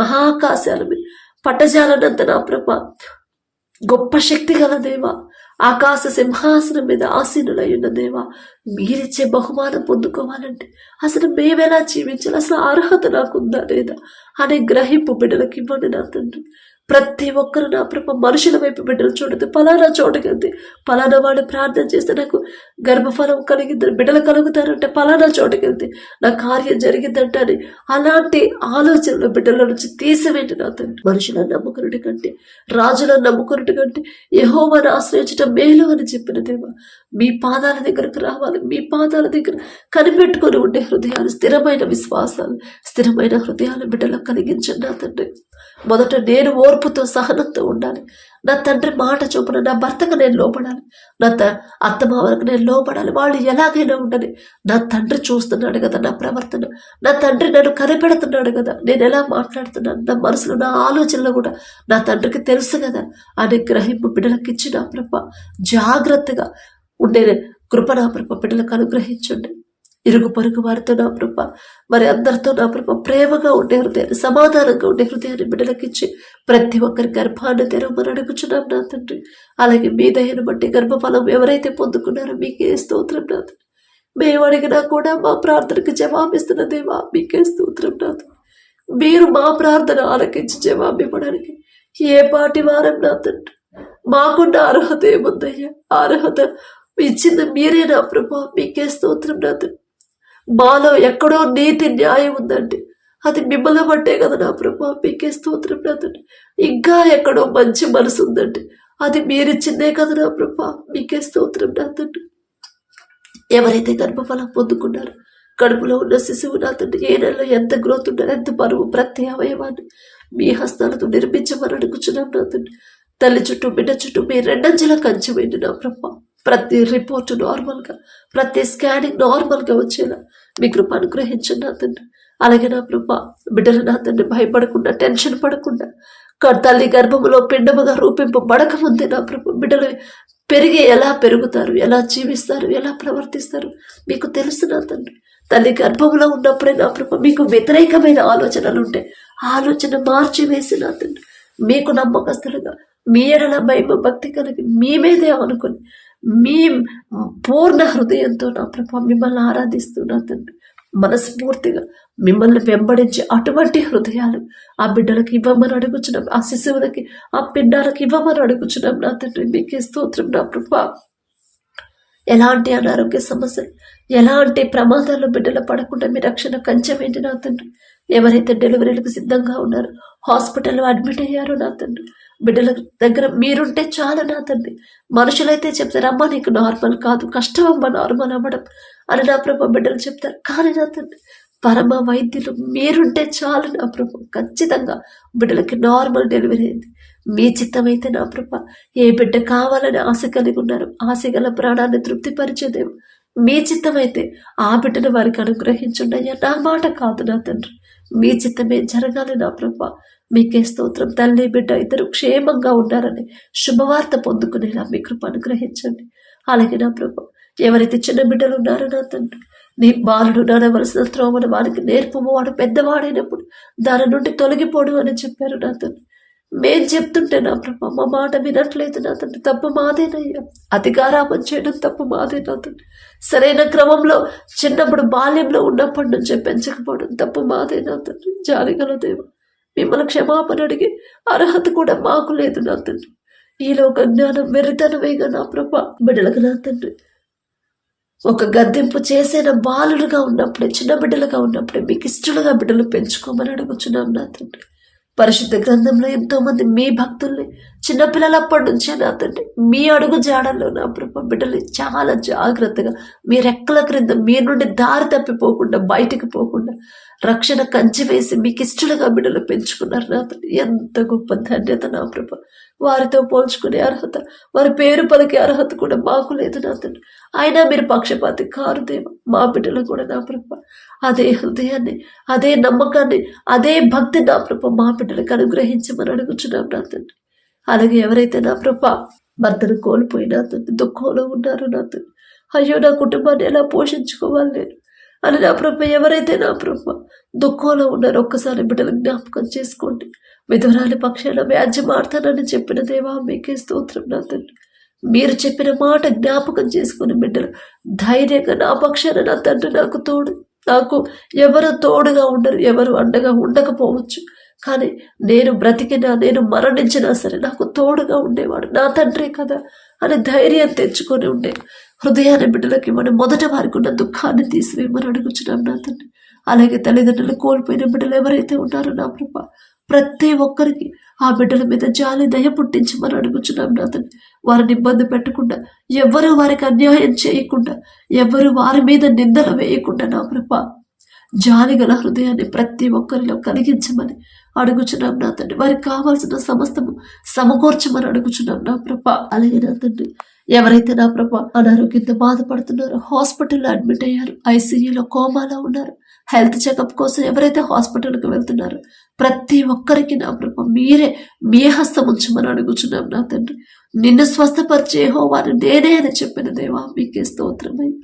మహాకాశాల మీద పట్టజాలనంత నా ప్రభ గొప్ప శక్తి గల దేవా ఆకాశ సింహాసనం మీద ఆసీనులై ఉన్న దేవా మీరిచ్చే బహుమానం పొందుకోవాలంటే అసలు మేమెలా జీవించాలి, అసలు అర్హత నాకుందా లేదా అనే గ్రహింపు బిడ్డలకు ఇవ్వండి నా తండ్రి. ప్రతి ఒక్కరు నా ప్రభ మనుషుల వైపు బిడ్డలు చూడదు పలానా చోటకెళ్తే పలానా వాడు ప్రార్థన చేస్తే నాకు గర్భఫలం కలిగిద్దని బిడ్డలు కలుగుతారంటే పలానా చోటకెళ్తే నా కార్యం జరిగిద్దంట అని అలాంటి ఆలోచనలు బిడ్డల నుంచి తీసివేంటి నా తండ్రి. మనుషులను నమ్ముకున్నటి కంటే రాజులను నమ్ముకున్నటి కంటే యెహోవాను ఆశ్రయించడం మేలు అని చెప్పిన దేవా మీ పాదాల దగ్గరకు రావాలి, మీ పాదాల దగ్గర కనిపెట్టుకొని ఉండే హృదయాలు స్థిరమైన విశ్వాసాలు స్థిరమైన హృదయాలు బిడ్డలకు కలిగించండి నా తండ్రి. మొదట నేను ఓర్పుతో సహనంతో ఉండాలి. నా తండ్రి మాట చొప్పున నా భర్తకు నేను లోపడాలి, నా అత్తమామలకు నేను లోపడాలి. వాళ్ళు ఎలాగైనా ఉండని, నా తండ్రి చూస్తున్నాడు కదా నా ప్రవర్తన, నా తండ్రి నన్ను కనిపెడుతున్నాడు కదా, నేను ఎలా మాట్లాడుతున్నాను, నా మనసులో నా ఆలోచనలు కూడా నా తండ్రికి తెలుసు కదా అనే గ్రహింపు బిడ్డలకు ఇచ్చి నా ప్రభ జాగ్రత్తగా ఉండే కృప నా ప్రభ బిడ్డలకు అనుగ్రహించండి. ఇరుగు పొరుగు వారితో నా ప్రభ, మరి అందరితో నా ప్రభ ప్రేమగా ఉండే హృదయాన్ని, సమాధానంగా ఉండే హృదయాన్ని బిడ్డలకిచ్చి ప్రతి ఒక్కరి గర్భాన్ని తెరవమని అడుగుచున్నాం నా తండ్రి. అలాగే మీ దయను బట్టి గర్భఫలం ఎవరైతే పొందుకున్నారో మీకే స్తోత్రం నా తండ్రి. మేము అడిగినా కూడా మా ప్రార్థనకి జవాబిస్తున్న దేవా మీకే స్తోత్రం నా తండ్రి. మీరు మా ప్రార్థన ఆలకించి జవాబు ఇవ్వడానికి ఏ పాటి వారం నా తండ్రి. మాకున్న అర్హత ఏముందయ్యా, అర్హత ఇచ్చింది మీరే నా ప్రభా, మీకే స్తోత్రం నా తండ్రి. మాలో ఎక్కడో నీతి న్యాయం ఉందండి, అది మిమ్మల్ని బట్టే కదా నా ప్రభా, మీకే స్తోత్రం నా తండ్రి. ఇంకా ఎక్కడో మంచి మనసు ఉందండి, అది మీరిచ్చిందే కదా నా ప్రభా, మీకే స్తోత్రం నా తండ్రి. ఎవరైతే గర్భఫలం పొందుకున్నారో కడుపులో ఉన్న శిశువు నా తండ్రి ఏ నెలలో ఎంత గ్రోత్ ఉండాలి, ఎంత బరువు, ప్రతి అవయవాన్ని మీ హస్తాలతో నిర్మించమని అడుగుచున్నాం నా తండ్రి. తల్లి చుట్టూ బిడ్డ చుట్టూ మీ రెండంచెల కంచె వేయండి నా ప్రభా. ప్రతి రిపోర్టు నార్మల్గా, ప్రతి స్కానింగ్ నార్మల్గా వచ్చేలా మీ కృప అనుగ్రహించండి నా తండ్రి. అలాగే నా ప్రభా బిడ్డలు నా తండ్రి భయపడకుండా, టెన్షన్ పడకుండా, తల్లి గర్భములో పిండముగా రూపింపబడక ముందే నా ప్రభా బిడ్డలు పెరిగి ఎలా పెరుగుతారు, ఎలా జీవిస్తారు, ఎలా ప్రవర్తిస్తారు మీకు తెలుసు నా తండ్రి. తల్లి గర్భంలో ఉన్నప్పుడే నా ప్రభా మీకు వ్యతిరేకమైన ఆలోచనలు ఉంటే ఆలోచన మార్చి వేసి నా తండ్రి మీకు నమ్మకస్తులుగా, మీ ఎడల భయం భక్తి కలిగి మీ మీదే అనుకుని మీ పూర్ణ హృదయంతో నా ప్రభా మిమ్మల్ని ఆరాధిస్తూ నా తండ్రి మనస్ఫూర్తిగా మిమ్మల్ని వెంబడించి అటువంటి హృదయాలు ఆ బిడ్డలకు ఇవ్వమని అడుగుచున్నాం, ఆ శిశువులకి, ఆ పిండాలకు ఇవ్వమని అడుగుచున్నాం నా తండ్రి. మీకే స్తోత్రం నా ప్రభా. ఎలాంటి అనారోగ్య సమస్యలు, ఎలాంటి ప్రమాదాల్లో బిడ్డలు పడకుండా మీ రక్షణ కంచెమేంటి నా తండ్రి. ఎవరైతే డెలివరీలకు సిద్ధంగా ఉన్నారో, హాస్పిటల్లో అడ్మిట్ అయ్యారో నా తండ్రి, బిడ్డల దగ్గర మీరుంటే చాలు నా తండ్రి. మనుషులైతే చెప్తారు అమ్మ నీకు నార్మల్ కాదు, కష్టం అమ్మ నార్మల్ అవ్వడం అని నా ప్రభు బిడ్డలు చెప్తారు. కానీ నా తండ్రి పరమ వైద్యులు మీరుంటే చాలు నా ప్రభు. ఖచ్చితంగా బిడ్డలకి నార్మల్ డెలివరీ అయింది. మీ చిత్తమైతే నా ప్రభు ఏ బిడ్డ కావాలని ఆశ కలిగి ఉన్నారు, ఆశ గల ప్రాణాన్ని తృప్తిపరిచేదేమో మీ చిత్తమైతే ఆ బిడ్డను వారికి అనుగ్రహించండి అయ్యా. నా మాట కాదు నా తండ్రి, మీ చిత్తమే జరగాలి నా ప్రభా. మీకే స్తోత్రం. తల్లి బిడ్డ ఇద్దరు క్షేమంగా ఉండాలని శుభవార్త పొందుకునేలా మీ కృప అనుగ్రహించండి. అలాగే నా ప్రభు ఎవరైతే చిన్న బిడ్డలు ఉన్నారో నా తండ్రి, నీ బాలుడు నడవలసిన త్రోవను వారికి నేర్పము, వాడు పెద్దవాడైనప్పుడు దాని నుండి తొలగిపోడు అని చెప్పారు నా తండ్రి. మేం చెప్తుంటే నా ప్రభా మా మాట వినట్లేదు నా తండ్రి, తప్పు మాదేనయ్యా. అతిగారాపం చేయడం తప్పు మాదే నా తండ్రి. సరైన క్రమంలో చిన్నప్పుడు బాల్యంలో ఉన్నప్పటి నుంచే పెంచకపోవడం తప్పు మాదే నా తండ్రి. జాలిగల దేవ మిమ్మల్ని క్షమాపణ అడిగి అర్హత కూడా మాకు లేదు నా తండ్రి. ఈలోక జ్ఞానం వెర్రితనమేగా నా ప్రభా బిడ్డలకు నా తండ్రి ఒక గద్దెంపు చేసిన బాలుడుగా ఉన్నప్పుడే, చిన్న బిడ్డలుగా ఉన్నప్పుడే మీకు ఇష్టలుగా బిడ్డలు పెంచుకోమని అడుగుచున్నాం నా తండ్రి. పరిశుద్ధ గ్రంథంలో ఎంతో మంది మీ భక్తుల్ని చిన్నపిల్లలప్పటి నుంచే నా తండ్రి మీ అడుగు జాడల్లో నా ప్రభు బిడ్డలు చాలా జాగ్రత్తగా మీ రెక్కల క్రింద మీ నుండి దారి తప్పిపోకుండా, బయటికి పోకుండా రక్షణ కంచి వేసి మీకు ఇష్టలుగా బిడ్డలు పెంచుకున్నారు నా తండ్రి. ఎంత గొప్ప ధన్యత నా ప్రభు. వారితో పోల్చుకునే అర్హత, వారి పేరు పలికే అర్హత కూడా మాకు లేదు నా తండ్రి. అయినా మీరు పక్షపాతి కారు దేవ. మా బిడ్డలు కూడా నా ప్రభు అదే హృదయాన్ని, అదే నమ్మకాన్ని, అదే భక్తి నా ప్రభు మా బిడ్డలకు అనుగ్రహించమని అడుగుచున్నాం నా తండ్రి. అలాగే ఎవరైతే నా ప్రభు భర్తను కోల్పోయినా తండ్రి దుఃఖంలో ఉన్నారు నా తండ్రి, అయ్యో నా కుటుంబాన్ని ఎలా పోషించుకోవాలి నేను అని నా ప్రభు ఎవరైతే నా ప్రభు దుఃఖంలో ఉన్నారో ఒక్కసారి బిడ్డలు జ్ఞాపకం చేసుకోండి. విధురాలి పక్షాన వ్యాజ్యం ఆడతానని చెప్పిన దేవా మీకే స్తోత్రం నా తండ్రి. మీరు చెప్పిన మాట జ్ఞాపకం చేసుకుని బిడ్డలు ధైర్యంగా నా పక్షాన నా తండ్రి నాకు తోడు, నాకు ఎవరు తోడుగా ఉండరు, ఎవరు అండగా ఉండకపోవచ్చు, కానీ నేను బ్రతికినా, నేను మరణించినా సరే నాకు తోడుగా ఉండేవాడు నా తండ్రి కదా అని ధైర్యం తెచ్చుకొని ఉండే హృదయాన్ని బిడ్డలకి మనం మొదట వారికి ఉన్న దుఃఖాన్ని తీసివేయమని అడుగుచున్నాం నా తండ్రి. అలాగే తల్లిదండ్రులు కోల్పోయిన బిడ్డలు ఎవరైతే ఉన్నారో నా ప్రభ ప్రతి ఒక్కరికి ఆ బిడ్డల మీద జాలి దయ పుట్టించమని అడుగుచున్నాం నా తండ్రి. వారిని ఇబ్బంది పెట్టకుండా, ఎవరు వారికి అన్యాయం చేయకుండా, ఎవరు వారి మీద నిందలు వేయకుండా నా ప్రభ జాలి గల హృదయాన్ని ప్రతి ఒక్కరిలో కలిగించమని అడుగుచున్నాం నా తండ్రి. వారికి కావాల్సిన సమస్తము సమకూర్చమని అడుగుచున్నాం నా ప్రభ. అలాగే నా తండ్రి, ఎవరైతే నా ప్రభ అనారోగ్యంతో బాధపడుతున్నారో, హాస్పిటల్లో అడ్మిట్ అయ్యారు, ఐసీయూలో కోమాలో ఉన్నారు, హెల్త్ చెకప్ కోసం ఎవరైతే హాస్పిటల్కి వెళ్తున్నారో ప్రతి ఒక్కరికి నా ప్రభ మీరే మీ హస్తం ఉంచమని అడుగుచున్నాం నా తండ్రి. నిన్ను స్వస్థపరిచే యెహోవాను నేనే అని చెప్పిన దేవా మీకే స్తోత్రమయ్య.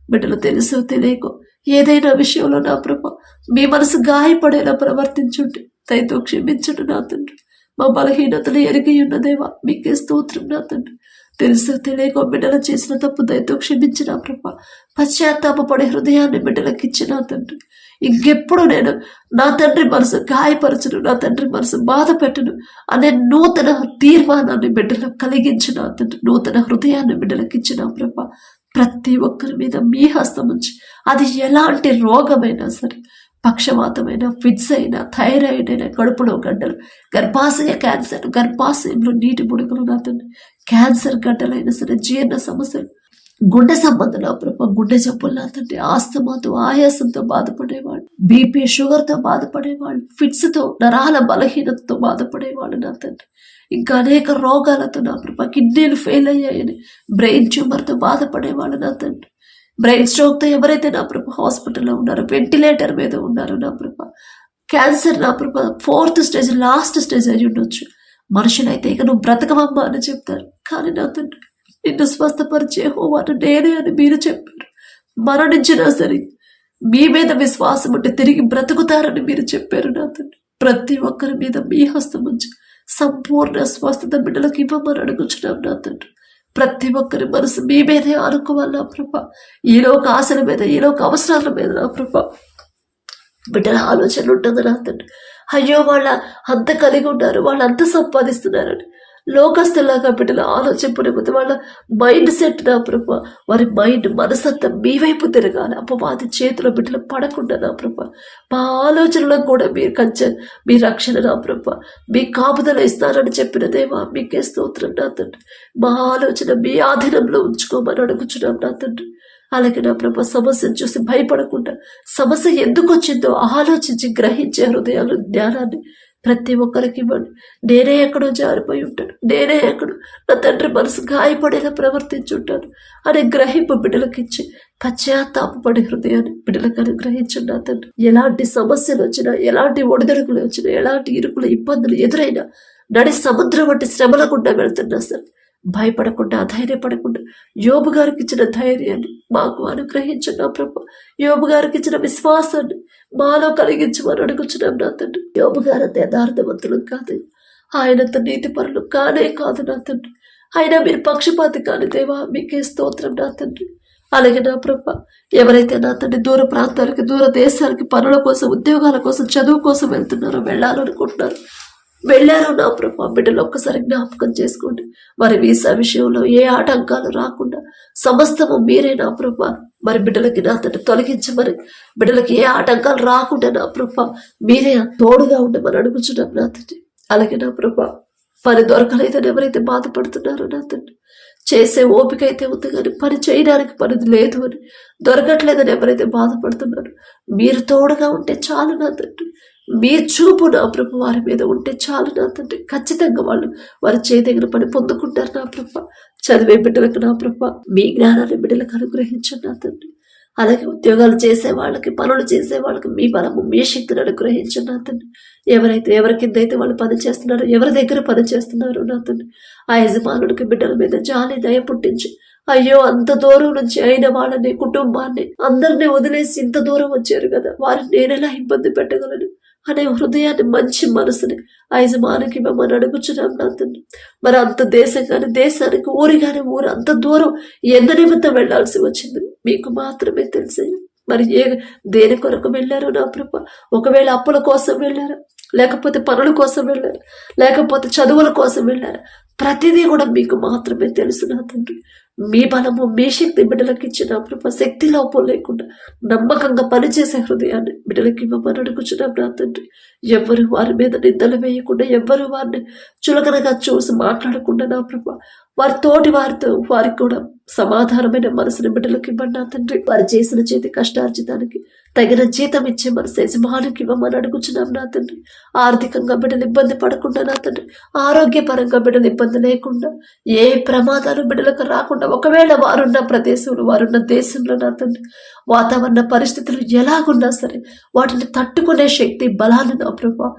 బిడ్డలు తెలుసో తెలియకో ఏదైనా విషయంలో నా ప్రభ మీ మనసు గాయపడేలా ప్రవర్తించుంటే దయతో క్షమించండి నా తండ్రి. మా బలహీనతలు ఎరిగి ఉన్న దేవా మీకే స్తోత్రం నా తండ్రి. తెలుసు తెలియకో బిడ్డలు చేసిన తప్పు దయతో క్షమించిన ప్రభ. పశ్చాత్తాపడే హృదయాన్ని బిడ్డలకు ఇచ్చిన తండ్రి. ఇంకెప్పుడు నేను నా తండ్రి మనసు గాయపరచును, నా తండ్రి మనసు బాధ పెట్టును అనే నూతన తీర్మానాన్ని బిడ్డలకు కలిగించిన తండ్రి. నూతన హృదయాన్ని బిడ్డలకు ఇచ్చిన ప్రభ. ప్రతి ఒక్కరి మీద మీ హస్తం ఉంచి, అది ఎలాంటి రోగమైనా సరే, పక్షవాతమైన, ఫిట్స్ అయినా, థైరాయిడ్ అయినా, కడుపులో గడ్డలు, గర్భాశయ క్యాన్సర్, గర్భాశయంలో నీటి బుడగలు నా తండ్రి, క్యాన్సర్ గడ్డలైనా సరే, జీర్ణ సమస్యలు, గుండె సంబంధం నా ప్రభ, గుండె జబ్బులు నా తండ్రి, ఆస్తమాతో, ఆయాసంతో బాధపడేవాళ్ళు, బీపీ షుగర్తో బాధపడేవాళ్ళు, ఫిట్స్తో, నరాల బలహీనతతో బాధపడేవాళ్ళు నా తండ్రి, ఇంకా అనేక రోగాలతో నా ప్రభ, కిడ్నీలు ఫెయిల్ అయ్యాయని బ్రెయిన్ ట్యూమర్తో బాధపడేవాళ్ళు నా తండ్రి, బ్రెయిన్ స్ట్రోక్తో ఎవరైతే నా ప్రభ హాస్పిటల్లో ఉన్నారో, వెంటిలేటర్ మీద ఉన్నారో నా ప్రభ, క్యాన్సర్ నా ప్రభ 4th స్టేజ్, లాస్ట్ స్టేజ్ అయి ఉండొచ్చు. మనుషులైతే ఇక నువ్వు బ్రతకమమ్మా అని చెప్తారు, కానీ నా తండ్రి నిన్ను స్వస్థపరిచే యెహోవాను నేనే అని మీరు చెప్పారు. మరణించినా సరే మీ మీద విశ్వాసం ఉంటే తిరిగి బ్రతుకుతారని మీరు చెప్పారు నా తండ్రి. ప్రతి ఒక్కరి మీద మీ హస్తం ఉంచి సంపూర్ణ స్వస్థత బిడ్డలకు ఇవ్వమని అడుగుచున్నాం నా తండ్రి. ప్రతి ఒక్కరి మనసు మీ మీదే ఆనుకోవాలి నా ప్రభ. ఈలోక ఆశల మీద, ఈలోక అవసరాల మీద నా ప్రభ బిడ్డల ఆలోచన ఉంటుంది నా తండ్రి. అయ్యో వాళ్ళ అంత కలిగి ఉన్నారు, వాళ్ళు అంత సంపాదిస్తున్నారని లోకస్తులాగా బిడ్డలు ఆలోచింపకపోతే వాళ్ళ మైండ్ సెట్ నా ప్రభ, వారి మైండ్ మనసంతా మీ వైపు తిరగాలి. అపవాది చేతిలో బిడ్డలు పడకుండా నా ప్రభ, మా ఆలోచనలకు కూడా మీరు కంచె, మీ రక్షణ నా ప్రభ, మీ కాపుదల ఇస్తానని చెప్పిన దేవా మీకే స్తోత్రం నా తండ్రి. మా ఆలోచన మీ ఆధీనంలో ఉంచుకోమని అడుగుచున్నాం నా తండ్రి. అలాగే నా ప్రభ సమస్యను చూసి భయపడకుండా, సమస్య ఎందుకు వచ్చిందో ఆలోచించి గ్రహించే హృదయాలు, జ్ఞానాన్ని ప్రతి ఒక్కరికి ఇవ్వండి. నేనే ఎక్కడో జారిపోయి ఉంటాను, నేనే ఎక్కడో నా తండ్రి మనసు గాయపడేలా ప్రవర్తించుంటాను అనే గ్రహింపు బిడ్డలకు ఇచ్చి పశ్చాత్తాపడే హృదయాన్ని బిడ్డలకు అనుగ్రహించండి నా తండ్రి. ఎలాంటి సమస్యలు వచ్చినా, ఎలాంటి ఒడిదొడుకులు వచ్చినా, ఎలాంటి ఇరుకులు ఇబ్బందులు ఎదురైనా, నడి సముద్రం వంటి శ్రమల గుండా వెళ్తున్నా సరే భయపడకుండా, అధైర్యపడకుండా యోబు గారికి ఇచ్చిన ధైర్యాన్ని మాకు అనుగ్రహించండి నా ప్రభు. యోబు గారికి ఇచ్చిన విశ్వాసాన్ని మాలో కలిగించమని అడుగుచున్నాం నా తండ్రి. యోబు గారు అంత యథార్థవంతులు కాదు, ఆయనంత నీతిపరులు కానే కాదు నా తండ్రి. అయినా మీరు పక్షపాతి కాని దేవా మీకే స్తోత్రం నా తండ్రి. అలాగే నా ప్రభ ఎవరైతే నా తండ్రి దూర ప్రాంతాలకి, దూర దేశాలకి పనుల కోసం, ఉద్యోగాల కోసం, చదువు కోసం వెళ్తున్నారో, వెళ్ళాలనుకుంటున్నారు, వెళ్ళారు నా ప్రభా బిడ్డలు ఒక్కసారి జ్ఞాపకం చేసుకోండి. మరి వీసా విషయంలో ఏ ఆటంకాలు రాకుండా సమస్తము మీరే నా ప్రభా. మరి బిడ్డలకి నా తండ్రి తొలగించమని, బిడ్డలకి ఏ ఆటంకాలు రాకుండా నా ప్రభా మీరే తోడుగా ఉండమని అడుగుచున్నాం నా తండ్రి. అలాగే నా ప్రభా పని దొరకలేదని ఎవరైతే బాధపడుతున్నారో నా తండ్రి, చేసే ఓపిక అయితే ఉంది కానీ పని చేయడానికి పని లేదు అని, దొరకట్లేదని ఎవరైతే బాధపడుతున్నారో మీరు తోడుగా ఉంటే చాలు నా తండ్రి. మీ చూపు నా ప్రభు వారి మీద ఉంటే చాలు నా తండ్రి. ఖచ్చితంగా వాళ్ళు వారి చేయదగిన పని పొందుకుంటారు నా ప్రభ. చదివే బిడ్డలకు నా ప్రభ మీ జ్ఞానాన్ని బిడ్డలకు అనుగ్రహించండి నా తండ్రి. అలాగే ఉద్యోగాలు చేసే వాళ్ళకి, పనులు చేసే వాళ్ళకి మీ బలము, మీ శక్తిని అనుగ్రహించండి నా తండ్రి. ఎవరి కిందైతే వాళ్ళు పని చేస్తున్నారో, ఎవరి దగ్గర పని చేస్తున్నారో నా తండ్రి, ఆ యజమానుడికి బిడ్డల మీద జాలి, దయ పుట్టించి, అయ్యో అంత దూరం నుంచి అయిన వాళ్ళని, కుటుంబాన్ని అందరినీ వదిలేసి ఇంత దూరం వచ్చారు కదా, వారిని నేనెలా ఇబ్బంది పెట్టగలను అనే హృదయాన్ని, మంచి మనసుని ఆ యజమానికి ఇవ్వమని అడుగుచున్నాం నా తండ్రి. మరి అంత దేశం కానీ, దేశానికి ఊరి కానీ, ఊరు అంత దూరం ఎంత నిమిత్తం వెళ్లాల్సి వచ్చింది మీకు మాత్రమే తెలిసే. మరి దేని కొరకు వెళ్ళారో నా ప్రభ, ఒకవేళ అప్పుల కోసం వెళ్ళారా, లేకపోతే పనుల కోసం వెళ్ళారా, లేకపోతే చదువుల కోసం వెళ్ళారా, ప్రతిదీ కూడా మీకు మాత్రమే తెలుసు నా తండ్రి. మీ బలము, మీ శక్తి బిడ్డలకు ఇచ్చిన ప్రభ, శక్తి లోపం లేకుండా నమ్మకంగా పనిచేసే హృదయాన్ని బిడ్డలకి ఇవ్వమని అడుగుచున్నాం నా తండ్రి. ఎవ్వరు వారి మీద నిందలు వేయకుండా, ఎవ్వరు వారిని చులకనగా చూసి మాట్లాడకుండా నా ప్రభ, వారి తోటి వారితో వారికి కూడా సమాధానమైన మనసుని బిడ్డలకు ఇవ్వండి నా తండ్రి. వారు చేసిన చేతి కష్టార్జితానికి తగిన జీతం ఇచ్చే మనసు యజమానికి ఇవ్వమని అడుగుచున్నాం నా తండ్రి. ఆర్థికంగా బిడ్డలు ఇబ్బంది పడకుండా నా తండ్రి, ఆరోగ్యపరంగా బిడ్డలు ఇబ్బంది లేకుండా, ఏ ప్రమాదాలు బిడ్డలకు రాకుండా, ఒకవేళ వారున్న ప్రదేశంలో వారున్న దేశంలో నా తండ్రి వాతావరణ పరిస్థితులు ఎలాగున్నా సరే వాటిని తట్టుకునే శక్తి బలాన్ని నా ప్రభా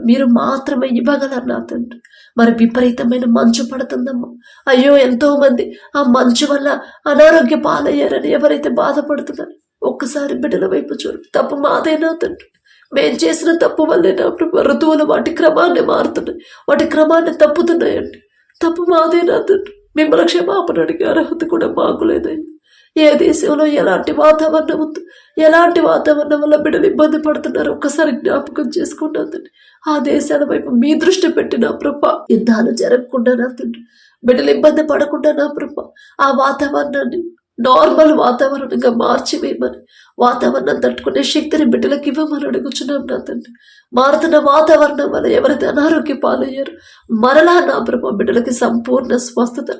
మీరు మాత్రమే ఇవ్వగలరు నా తండ్రి. మరి విపరీతమైన మంచు పడుతుందమ్మా. అయ్యో, ఎంతో మంది ఆ మంచు వల్ల అనారోగ్య పాలయ్యారని ఎవరైతే బాధపడుతున్నారో ఒక్కసారి బిడ్డల వైపు చూడు. తప్పు మాదేనా తండ్రి? మేం చేసిన తప్పు వల్లే నా ప్రభు ఋతువులు వాటి క్రమాన్ని మారుతున్నాయి, వాటి క్రమాన్ని తప్పుతున్నాయండి. తప్పు మాదేనా తండ్రి? మిమ్మల్ని క్షమాపణ అడిగే అర్హత కూడా మాకు లేదండి. ఏ దేశంలో ఎలాంటి వాతావరణం ఉందో, ఎలాంటి వాతావరణం వల్ల బిడ్డలు ఇబ్బంది పడుతున్నారు ఒక్కసారి జ్ఞాపకం చేసుకున్నాను. ఆ దేశాల వైపు మీ దృష్టి పెట్టిన ప్రభా, యుద్ధాలు జరగకుండా నా తండ్రి, బిడ్డలు ఇబ్బంది పడకుండా నా ప్రభా ఆ వాతావరణాన్ని నార్మల్ వాతావరణంగా మార్చివేయమని, వాతావరణం తట్టుకునే శక్తిని బిడ్డలకు ఇవ్వమని అడుగుచున్నాం నా తండ్రి. మారుతున్న వాతావరణం వల్ల ఎవరైతే అనారోగ్య పాలయ్యారు మరలా నా ప్రభా బిడ్డలకి సంపూర్ణ స్వస్థత,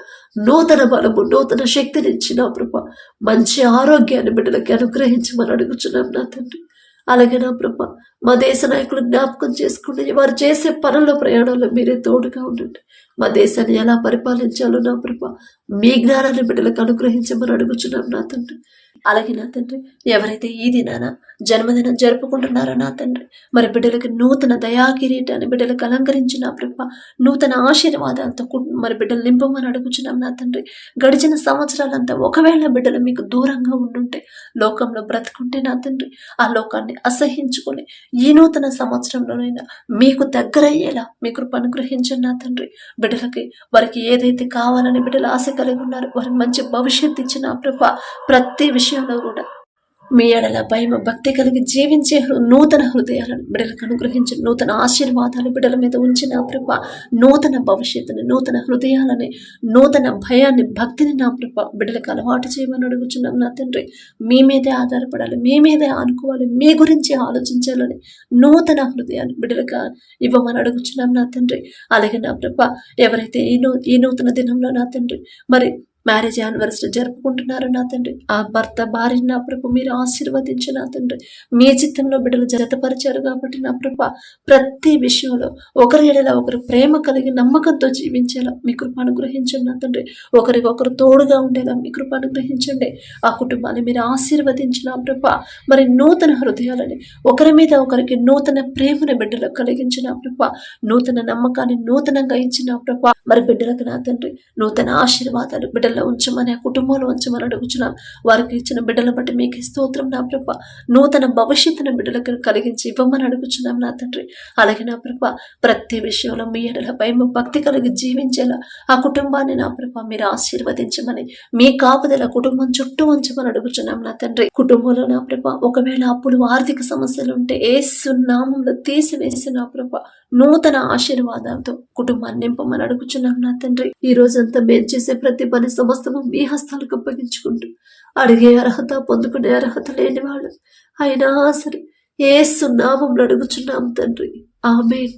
నూతన బలము, నూతన శక్తిని ఇచ్చిన ప్రభా మంచి ఆరోగ్యాన్ని బిడ్డలకి అనుగ్రహించమని అడుగుచున్నాం నా తండ్రి. అలాగే నా ప్రభా మా దేశ నాయకులు జ్ఞాపకం చేసుకుంటే వారు చేసే పనుల ప్రయాణాల్లో మీరే తోడుగా ఉండండి. మా దేశాన్ని ఎలా పరిపాలించాలో నా ప్రభా మీ జ్ఞానాన్ని బిడ్డలకు అనుగ్రహించమని అడుగుచున్నాం నా తండ్రి. అలాగే నా తండ్రి ఎవరైతే ఈ దినాన జన్మదినం జరుపుకుంటున్నారో నా తండ్రి, మరి బిడ్డలకి నూతన దయాకిరీటాన్ని బిడ్డలకు అలంకరించిన ప్రభా నూతన ఆశీర్వాదాలతో మరి బిడ్డలు నింపమని అడుగుచున్నాం నా తండ్రి. గడిచిన సంవత్సరాలంతా ఒకవేళ బిడ్డలు మీకు దూరంగా ఉండుంటే, లోకంలో బ్రతుకుంటే నా తండ్రి ఆ లోకాన్ని అసహించుకొని ఈ నూతన సంవత్సరంలోనైనా మీకు దగ్గరయ్యేలా మీ కృప అనుగ్రహించండి నా తండ్రి. బిడ్డలకి వారికి ఏదైతే కావాలని బిడ్డలు ఆశ కలిగి ఉన్నారో వారికి మంచి భవిష్యత్తు ఇచ్చిన ప్రభా ప్రతి విషయంలో కూడా మీ ఎడల భయం భక్తి కలిగి జీవించే నూతన హృదయాలను బిడ్డలకు అనుగ్రహించి, నూతన ఆశీర్వాదాలు బిడ్డల మీద ఉంచిన ప్రభా నూతన భవిష్యత్తుని, నూతన హృదయాలని, నూతన భయాన్ని, భక్తిని నా ప్రభా బిడ్డలకు అలవాటు చేయమని అడుగుచున్నాం నా తండ్రి. మీ మీదే ఆధారపడాలి, మీ మీదే ఆనుకోవాలి, మీ గురించి ఆలోచించాలని నూతన హృదయాన్ని బిడ్డలకు ఇవ్వమని అడుగుచున్నాం నా తండ్రి. అలాగే నా ప్రభా ఎవరైతే ఈ నూతన దినంలో నా తండ్రి మరి మ్యారేజ్ యానివర్సరీ జరుపుకుంటున్నారు నా తండ్రి, ఆ భర్త భార్య నా ప్రభు మీరు ఆశీర్వదించి నా తండ్రి మీ చిత్తంలో బిడ్డలు జతపరిచారు కాబట్టి నా ప్రభ ప్రతి విషయంలో ఒకరి ఎడల ఒకరు ప్రేమ కలిగి నమ్మకంతో జీవించేలా మీ కృప అనుగ్రహించండి నా తండ్రి. ఒకరికొకరు తోడుగా ఉండేలా మీ కృప అనుగ్రహించండి. ఆ కుటుంబాన్ని మీరు ఆశీర్వదించిన ప్రభ మరి నూతన హృదయాలని, ఒకరి మీద ఒకరికి నూతన ప్రేమను బిడ్డలకు కలిగించిన ప్రభ, నూతన నమ్మకాన్ని నూతనంగా ఇచ్చిన ప్రభ మరి బిడ్డలకు నా తండ్రి నూతన ఆశీర్వాదాలు బిడ్డలు ఉంచమని, ఆ కుటుంబంలో ఉంచమని అడుగుచున్నాం. వారికి ఇచ్చిన బిడ్డల బట్టి మీకు స్తోత్రం నా ప్రభ. నూతన భవిష్యత్తును బిడ్డలకు కలిగించి ఇవ్వమని అడుగుచున్నాం నా తండ్రి. అలాగే నా ప్రభ ప్రతి విషయంలో మీ ఎడల భయం భక్తి కలిగి జీవించేలా ఆ కుటుంబాన్ని నా ప్రభ మీరు ఆశీర్వదించమని, మీ కాపుదల కుటుంబం చుట్టూ ఉంచమని అడుగుచున్నాం నా తండ్రి. కుటుంబంలో నా ప్రభ ఒకవేళ అప్పులు ఆర్థిక సమస్యలు ఉంటే యేసు నామములో తీసివేసి నా ప్రభ నూతన ఆశీర్వాదాలతో కుటుంబాన్ని నింపమని అడుగుచున్నాం నా తండ్రి. ఈ రోజంతా మేము చేసే ప్రతి పని సమస్తము మీ హస్తాలకు అప్పగించుకుంటూ, అడిగే అర్హత పొందుకునే అర్హత లేని వాళ్ళు అయినా సరే యేసు నామములో అడుగుచున్నాం తండ్రి. ఆమేన్.